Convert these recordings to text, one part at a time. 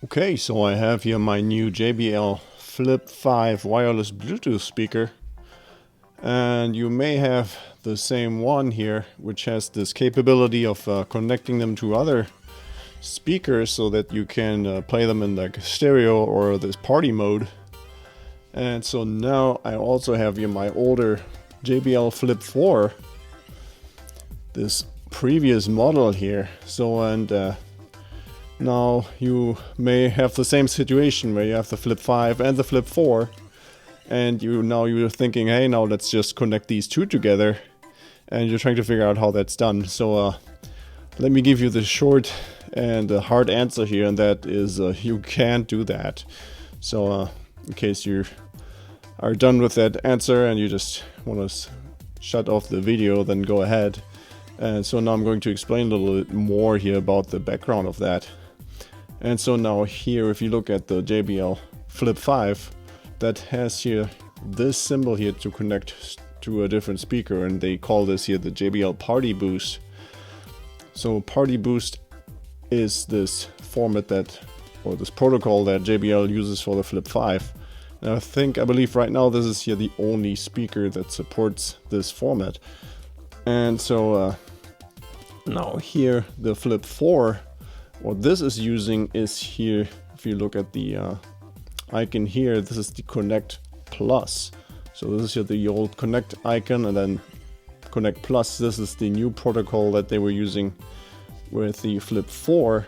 Okay, so I have here my new JBL FLIP5 wireless Bluetooth speaker, and you may have the same one here, which has this capability of connecting them to other speakers so that you can play them in like stereo or this party mode. And so now I also have here my older JBL FLIP4, this previous model here. Now you may have the same situation where you have the FLIP5 and the FLIP4, and you're thinking, hey, now let's just connect these two together, and you're trying to figure out how that's done. So let me give you the short and hard answer here, and that is you can't do that. So in case you are done with that answer and you just want to shut off the video, then go ahead. And so now I'm going to explain a little bit more here about the background of that. And so now here, if you look at the JBL FLIP5, that has here this symbol here to connect to a different speaker, and they call this here the JBL Party Boost. So Party Boost is this format or this protocol that JBL uses for the FLIP5. And I believe right now this is here the only speaker that supports this format. And so now here the FLIP4, what this is using is here, if you look at the icon here, this is the Connect Plus. So this is here the old Connect icon, and then Connect Plus, this is the new protocol that they were using with the FLIP4.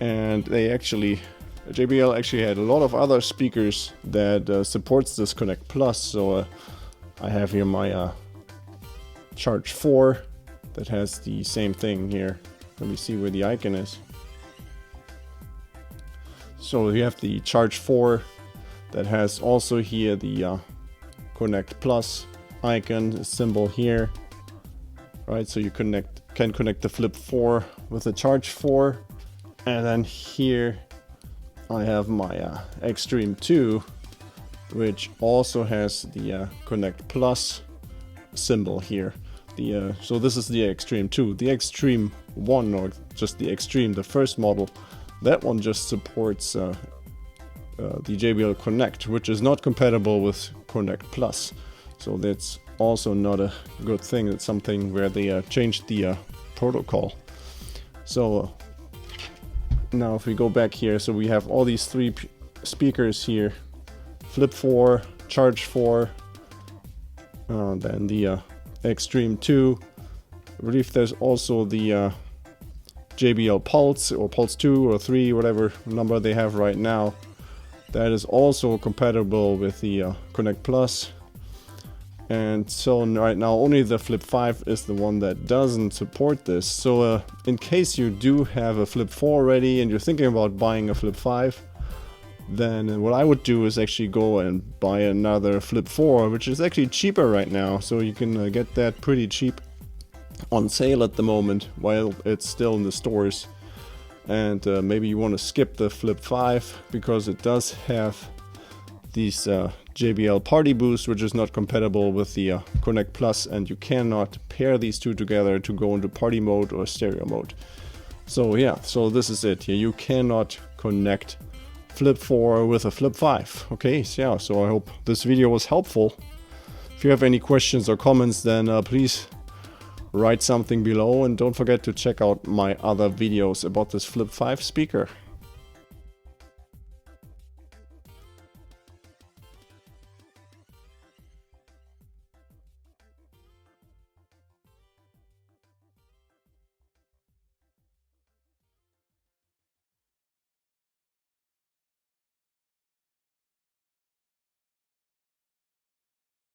And JBL actually had a lot of other speakers that supports this Connect Plus. So I have here my Charge 4 that has the same thing here. Let me see where the icon is. So you have the Charge 4 that has also here the Connect Plus icon symbol here. Right, so you can connect the FLIP4 with the Charge 4. And then here I have my Extreme 2, which also has the Connect Plus symbol here. So this is the Extreme 2. The Extreme 1, or just the Extreme, the first model, that one just supports the JBL Connect, which is not compatible with Connect Plus. So that's also not a good thing. It's something where they changed the protocol. So now if we go back here, so we have all these three speakers here: FLIP4, Charge 4, then the Extreme 2. I believe there's also the JBL Pulse, or Pulse 2 or 3, whatever number they have right now. That is also compatible with the Connect Plus. And so right now only the FLIP5 is the one that doesn't support this. So in case you do have a FLIP4 already and you're thinking about buying a FLIP5, then what I would do is actually go and buy another FLIP4, which is actually cheaper right now. So you can get that pretty cheap on sale at the moment while it's still in the stores. And maybe you want to skip the FLIP5 because it does have these JBL Party Boost, which is not compatible with the Connect Plus, and you cannot pair these two together to go into party mode or stereo mode. So yeah, so this is it. You cannot connect FLIP4 with a FLIP5. Okay, so yeah, so I hope this video was helpful. If you have any questions or comments, then please write something below, and don't forget to check out my other videos about this FLIP5 speaker.